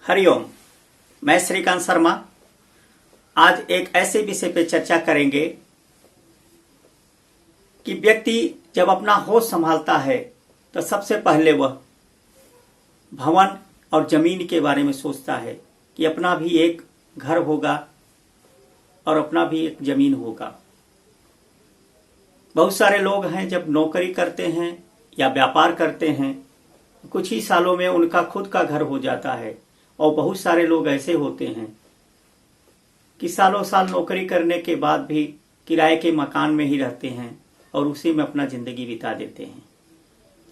हरिओम। मैं श्रीकांत शर्मा आज एक ऐसे विषय पर चर्चा करेंगे कि व्यक्ति जब अपना होश संभालता है तो सबसे पहले वह भवन और जमीन के बारे में सोचता है कि अपना भी एक घर होगा और अपना भी एक जमीन होगा। बहुत सारे लोग हैं जब नौकरी करते हैं या व्यापार करते हैं, कुछ ही सालों में उनका खुद का घर हो जाता है। और बहुत सारे लोग ऐसे होते हैं कि सालों साल नौकरी करने के बाद भी किराए के मकान में ही रहते हैं और उसी में अपना जिंदगी बिता देते हैं।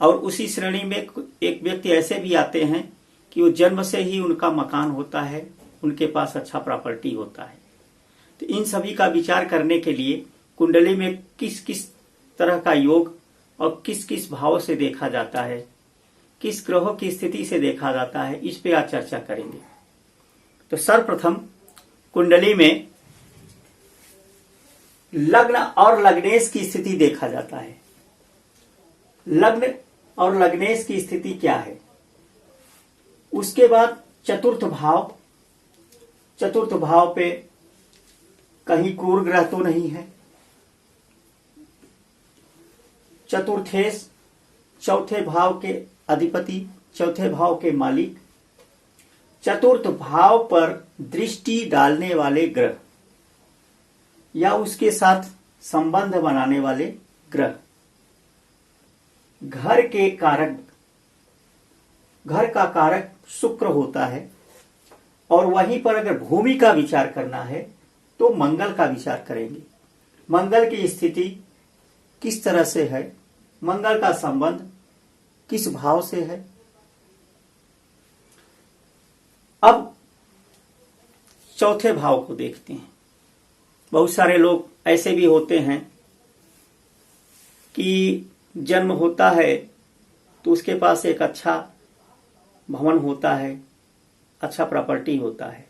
और उसी श्रेणी में एक व्यक्ति ऐसे भी आते हैं कि वो जन्म से ही उनका मकान होता है, उनके पास अच्छा प्रॉपर्टी होता है। तो इन सभी का विचार करने के लिए कुंडली में किस किस तरह का योग और किस किस भाव से देखा जाता है, किस ग्रहों की स्थिति से देखा जाता है, इस पे आज चर्चा करेंगे। तो सर्वप्रथम कुंडली में लग्न और लग्नेश की स्थिति देखा जाता है। लग्न और लग्नेश की स्थिति क्या है, उसके बाद चतुर्थ भाव। चतुर्थ भाव पे कहीं क्रूर ग्रह तो नहीं है। चतुर्थेश चौथे भाव के अधिपति, चौथे भाव के मालिक, चतुर्थ भाव पर दृष्टि डालने वाले ग्रह या उसके साथ संबंध बनाने वाले ग्रह, घर के कारक, घर का कारक शुक्र होता है। और वहीं पर अगर भूमि का विचार करना है तो मंगल का विचार करेंगे। मंगल की स्थिति किस तरह से है, मंगल का संबंध किस भाव से है। अब चौथे भाव को देखते हैं। बहुत सारे लोग ऐसे भी होते हैं कि जन्म होता है तो उसके पास एक अच्छा भवन होता है, अच्छा प्रॉपर्टी होता है।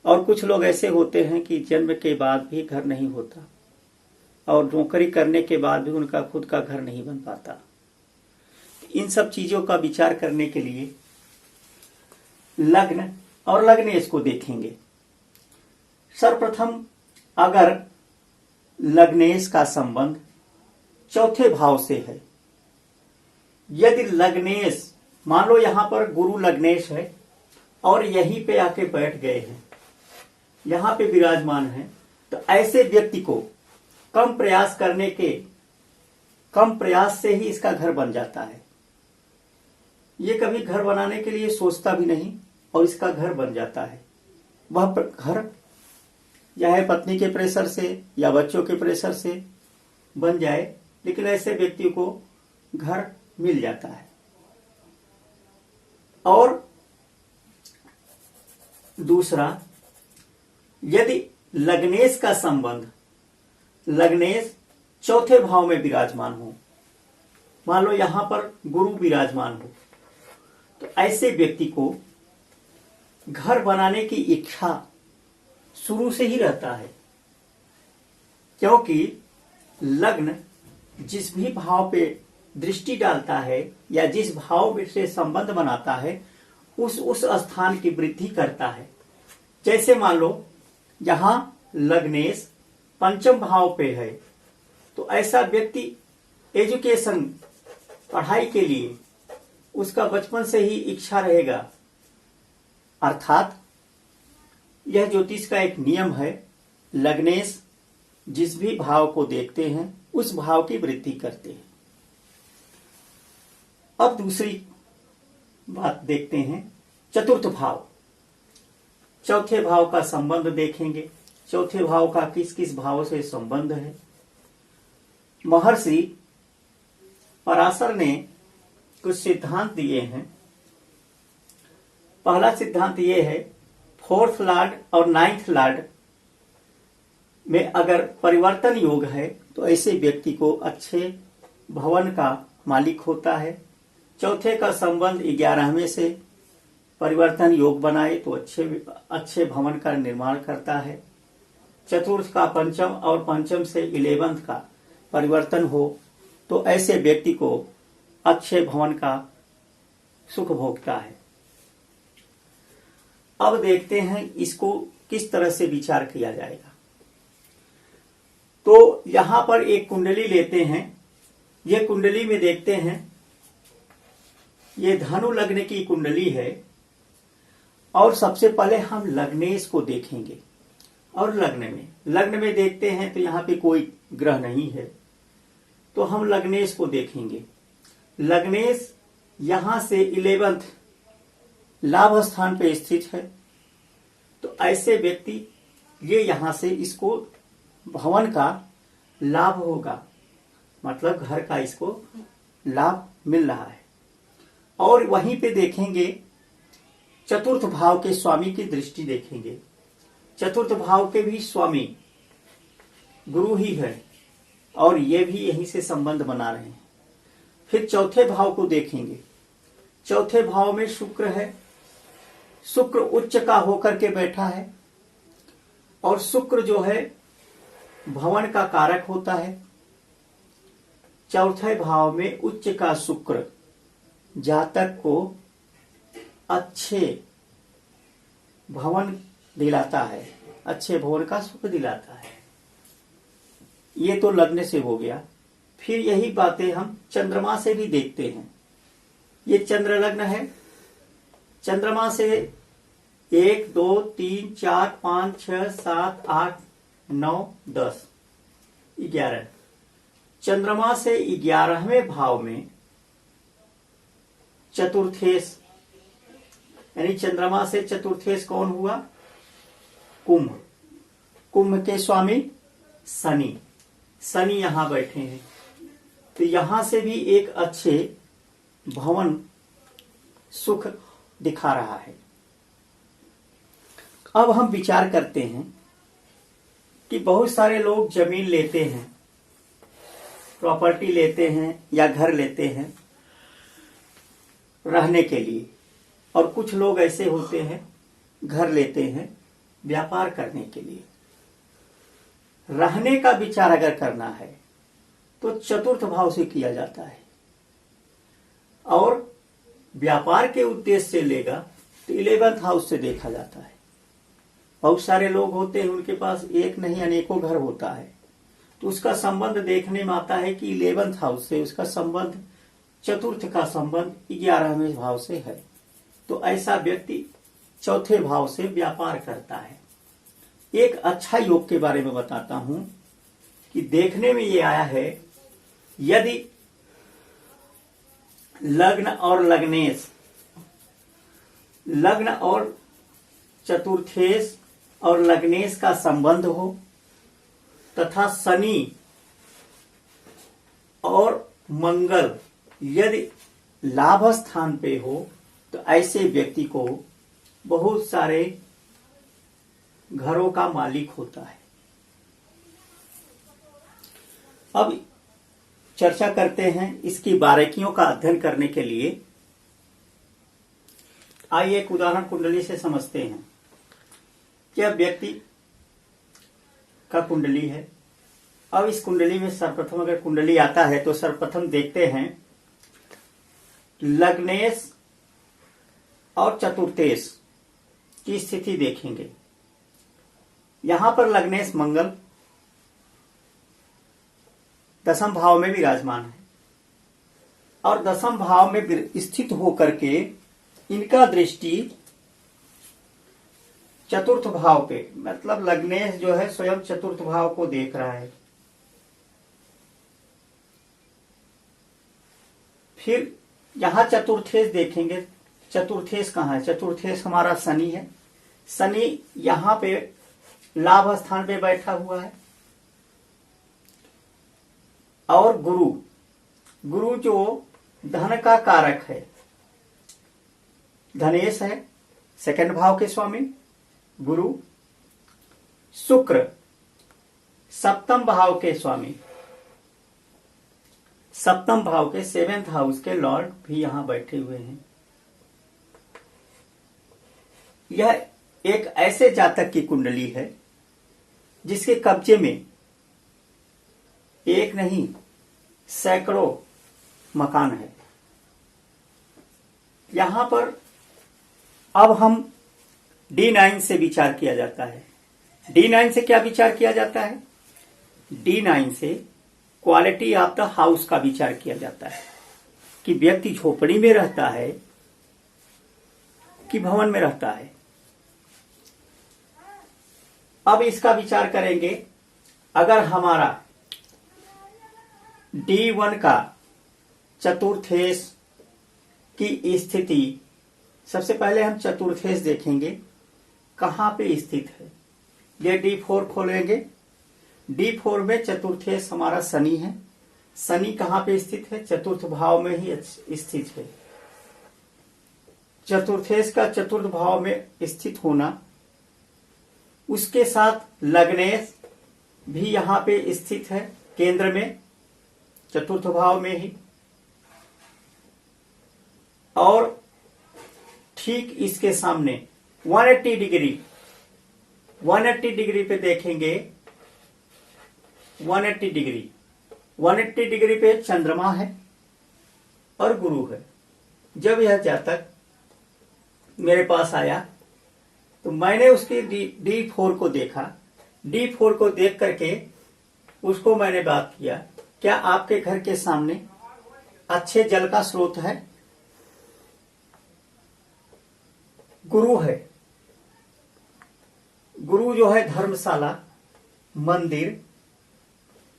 और कुछ लोग ऐसे होते हैं कि जन्म के बाद भी घर नहीं होता और नौकरी करने के बाद भी उनका खुद का घर नहीं बन पाता। इन सब चीजों का विचार करने के लिए लग्न और लग्नेश को देखेंगे। सर्वप्रथम अगर लग्नेश का संबंध चौथे भाव से है, यदि लग्नेश मान लो यहां पर गुरु लग्नेश है और यहीं पे आके बैठ गए हैं, यहां पे विराजमान है, तो ऐसे व्यक्ति को कम प्रयास से ही इसका घर बन जाता है। ये कभी घर बनाने के लिए सोचता भी नहीं और इसका घर बन जाता है। वह घर चाहे पत्नी के प्रेशर से या बच्चों के प्रेशर से बन जाए, लेकिन ऐसे व्यक्ति को घर मिल जाता है। और दूसरा, यदि लग्नेश का संबंध, लग्नेश चौथे भाव में विराजमान हो, मान लो यहां पर गुरु विराजमान हो, तो ऐसे व्यक्ति को घर बनाने की इच्छा शुरू से ही रहता है। क्योंकि लग्न जिस भी भाव पे दृष्टि डालता है या जिस भाव से संबंध बनाता है उस स्थान की वृद्धि करता है। जैसे मान लो जहां लग्नेश पंचम भाव पे है तो ऐसा व्यक्ति एजुकेशन, पढ़ाई के लिए उसका बचपन से ही इच्छा रहेगा। अर्थात यह ज्योतिष का एक नियम है, लग्नेश जिस भी भाव को देखते हैं उस भाव की वृद्धि करते हैं। अब दूसरी बात देखते हैं, चतुर्थ भाव। चौथे भाव का संबंध देखेंगे। चौथे भाव का किस किस भाव से संबंध है। महर्षि पराशर ने कुछ सिद्धांत दिए हैं। पहला सिद्धांत यह है, फोर्थ लॉर्ड और नाइन्थ लॉर्ड में अगर परिवर्तन योग है तो ऐसे व्यक्ति को अच्छे भवन का मालिक होता है। चौथे का संबंध 11वें से परिवर्तन योग बनाए तो अच्छे भवन का निर्माण करता है। चतुर्थ का पंचम और पंचम से 11th का परिवर्तन हो तो ऐसे व्यक्ति को अच्छे भवन का सुख भोगता है। अब देखते हैं इसको किस तरह से विचार किया जाएगा। तो यहां पर एक कुंडली लेते हैं। ये कुंडली में देखते हैं, ये धनु लग्न की कुंडली है। और सबसे पहले हम लग्नेश को देखेंगे। और लग्न में देखते हैं तो यहां पे कोई ग्रह नहीं है, तो हम लग्नेश को देखेंगे। लग्नेश यहां से 11th लाभ स्थान पे स्थित है। तो ऐसे व्यक्ति ये यहां से इसको भवन का लाभ होगा, मतलब घर का इसको लाभ मिल रहा है। और वहीं पे देखेंगे चतुर्थ भाव के स्वामी की दृष्टि देखेंगे। चतुर्थ भाव के भी स्वामी गुरु ही है और ये भी यहीं से संबंध बना रहे हैं। फिर चौथे भाव को देखेंगे। चौथे भाव में शुक्र है। शुक्र उच्च का होकर के बैठा है और शुक्र जो है भवन का कारक होता है। चौथे भाव में उच्च का शुक्र जातक को अच्छे भवन दिलाता है, अच्छे भवन का सुख दिलाता है। ये तो लग्न से हो गया। फिर यही बातें हम चंद्रमा से भी देखते हैं। ये चंद्र लग्न है। चंद्रमा से 1 2 3 4 5 6 7 8 9 10 11 चंद्रमा से 11वें भाव में चतुर्थेश, यानी चंद्रमा से चतुर्थेश कौन हुआ? कुंभ। कुंभ के स्वामी शनि। शनि यहां बैठे हैं, तो यहां से भी एक अच्छे भवन सुख दिखा रहा है। अब हम विचार करते हैं कि बहुत सारे लोग जमीन लेते हैं, प्रॉपर्टी लेते हैं या घर लेते हैं रहने के लिए, और कुछ लोग ऐसे होते हैं घर लेते हैं व्यापार करने के लिए। रहने का विचार अगर करना है तो चतुर्थ भाव से किया जाता है, और व्यापार के उद्देश्य से लेगा तो 11th हाउस से देखा जाता है। बहुत सारे लोग होते हैं उनके पास एक नहीं अनेकों घर होता है, तो उसका संबंध देखने में आता है कि 11th हाउस से उसका संबंध, चतुर्थ का संबंध 11वें भाव से है। तो ऐसा व्यक्ति चौथे भाव से व्यापार करता है। एक अच्छा योग के बारे में बताता हूं कि देखने में ये आया है, यदि लग्न और लग्नेश, लग्न और चतुर्थेश और लग्नेश का संबंध हो तथा शनि और मंगल यदि लाभ स्थान पे हो तो ऐसे व्यक्ति को बहुत सारे घरों का मालिक होता है। अब चर्चा करते हैं इसकी बारीकियों का अध्ययन करने के लिए। आइए एक उदाहरण कुंडली से समझते हैं। क्या व्यक्ति का कुंडली है। अब इस कुंडली में सर्वप्रथम अगर कुंडली आता है तो सर्वप्रथम देखते हैं लग्नेश और चतुर्थेश की स्थिति देखेंगे। यहां पर लग्नेश मंगल 10th भाव में विराजमान है और 10th भाव में स्थित होकर के इनका दृष्टि चतुर्थ भाव पे, मतलब लग्नेश जो है स्वयं चतुर्थ भाव को देख रहा है। फिर यहां चतुर्थेश देखेंगे। चतुर्थेश कहां है? चतुर्थेश हमारा शनि है। शनि यहां पे लाभ स्थान पे बैठा हुआ है। और गुरु जो धन का कारक है, धनेश है, 2nd भाव के स्वामी गुरु। शुक्र 7th भाव के स्वामी, 7th भाव के 7th हाउस के लॉर्ड भी यहां बैठे हुए हैं। यह एक ऐसे जातक की कुंडली है जिसके कब्जे में एक नहीं सैकड़ों मकान है। यहां पर अब हम D9 से विचार किया जाता है। D9 से क्या विचार किया जाता है? D9 से क्वालिटी ऑफ द हाउस का विचार किया जाता है कि व्यक्ति झोपड़ी में रहता है कि भवन में रहता है। अब इसका विचार करेंगे। अगर हमारा D1 का चतुर्थेश की स्थिति, सबसे पहले हम चतुर्थेश देखेंगे कहां पे स्थित है। ये D4 खोलेंगे। D4 में चतुर्थेश हमारा शनि है। शनि कहां पे स्थित है? चतुर्थ भाव में ही स्थित है। चतुर्थेश का चतुर्थ भाव में स्थित होना, उसके साथ लग्नेश भी यहां पे स्थित है केंद्र में, चतुर्थ भाव में ही। और ठीक इसके सामने 180 डिग्री पे देखेंगे। 180 डिग्री पे चंद्रमा है और गुरु है। जब यह जातक मेरे पास आया तो मैंने उसकी D4 को देखा। D4 को देख करके उसको मैंने बात किया, क्या आपके घर के सामने अच्छे जल का स्रोत है? गुरु है। गुरु जो है धर्मशाला, मंदिर,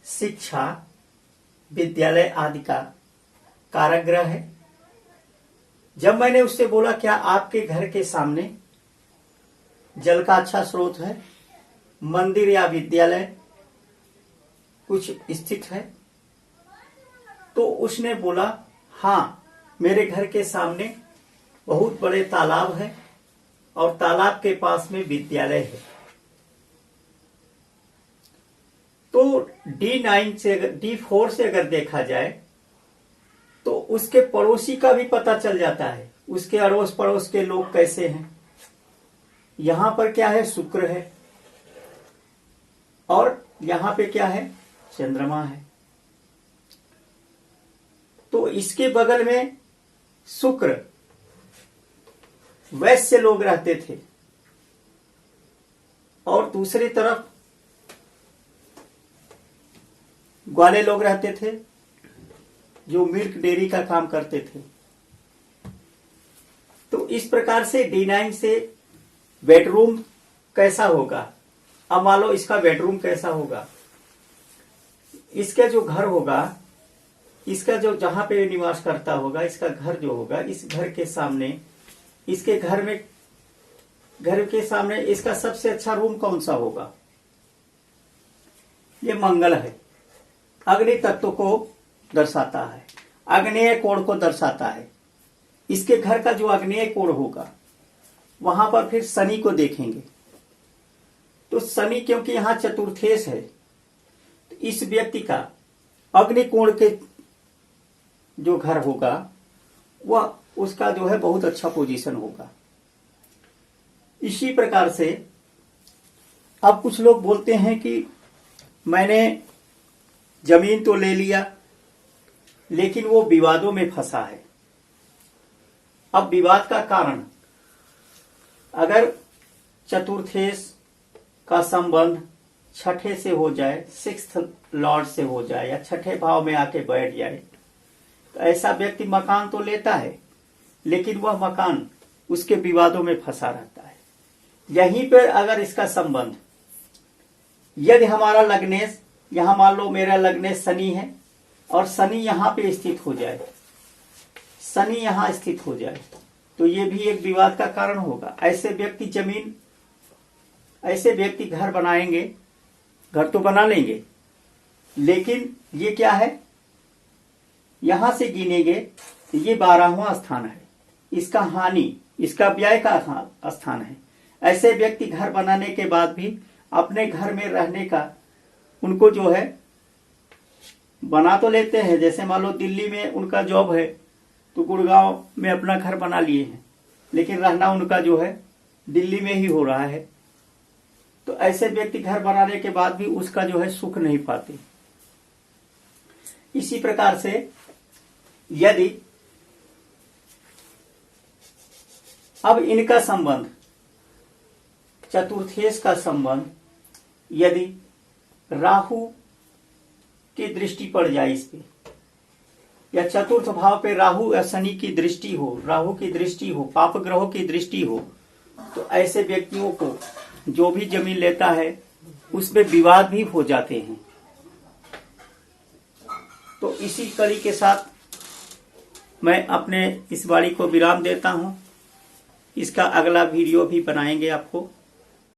शिक्षा, विद्यालय आदि का कारक ग्रह है। जब मैंने उससे बोला क्या आपके घर के सामने जल का अच्छा स्रोत है, मंदिर या विद्यालय कुछ स्थित है, तो उसने बोला हाँ, मेरे घर के सामने बहुत बड़े तालाब है और तालाब के पास में विद्यालय है। तो D9 से D4 से अगर देखा जाए तो उसके पड़ोसी का भी पता चल जाता है, उसके अड़ोस पड़ोस के लोग कैसे हैं। यहां पर क्या है? शुक्र है और यहां पे क्या है? चंद्रमा है। तो इसके बगल में शुक्र, वैश्य लोग रहते थे और दूसरी तरफ ग्वाले लोग रहते थे जो मिल्क डेयरी का काम करते थे। तो इस प्रकार से D9 से बेडरूम कैसा होगा? अब मान लो इसका बेडरूम कैसा होगा। इसका जो घर होगा, इसका जो जहां पे निवास करता होगा, इसका घर जो होगा, इस घर के सामने, इसके घर के सामने इसका सबसे अच्छा रूम कौन सा होगा? ये मंगल है। अग्नि तत्व को दर्शाता है, आग्नेय कोण को दर्शाता है। इसके घर का जो आग्नेय कोण होगा वहां पर फिर शनि को देखेंगे। तो शनि क्योंकि यहां चतुर्थेश है, तो इस व्यक्ति का अग्नि कोण के जो घर होगा वह उसका जो है बहुत अच्छा पोजीशन होगा। इसी प्रकार से अब कुछ लोग बोलते हैं कि मैंने जमीन तो ले लिया लेकिन वो विवादों में फंसा है। अब विवाद का कारण, अगर चतुर्थेश का संबंध छठे से हो जाए, सिक्स्थ लॉर्ड से हो जाए या छठे भाव में आके बैठ जाए, तो ऐसा व्यक्ति मकान तो लेता है लेकिन वह मकान उसके विवादों में फंसा रहता है। यहीं पर अगर इसका संबंध, यदि हमारा लग्नेश, यहां मान लो मेरा लग्नेश शनि है और शनि यहां पे स्थित हो जाए, शनि यहां स्थित हो जाए, तो ये भी एक विवाद का कारण होगा। ऐसे व्यक्ति घर बनाएंगे, घर तो बना लेंगे लेकिन ये क्या है, यहां से गिनेंगे तो ये 12वां स्थान है, इसका हानि, इसका व्यय का स्थान है। ऐसे व्यक्ति घर बनाने के बाद भी अपने घर में रहने का उनको जो है बना तो लेते हैं। जैसे मान लो दिल्ली में उनका जॉब है तो गुड़गांव में अपना घर बना लिए हैं, लेकिन रहना उनका जो है दिल्ली में ही हो रहा है। तो ऐसे व्यक्ति घर बनाने के बाद भी उसका जो है सुख नहीं पाते। इसी प्रकार से यदि अब इनका संबंध चतुर्थेश का संबंध यदि राहु की दृष्टि पड़ जाए इस पे, या चतुर्थ भाव पे राहु या शनि की दृष्टि हो, राहु की दृष्टि हो, पाप ग्रहों की दृष्टि हो, तो ऐसे व्यक्तियों को जो भी जमीन लेता है उसमें विवाद भी हो जाते हैं। तो इसी कड़ी के साथ मैं अपने इस वाणी को विराम देता हूं। इसका अगला वीडियो भी बनाएंगे आपको।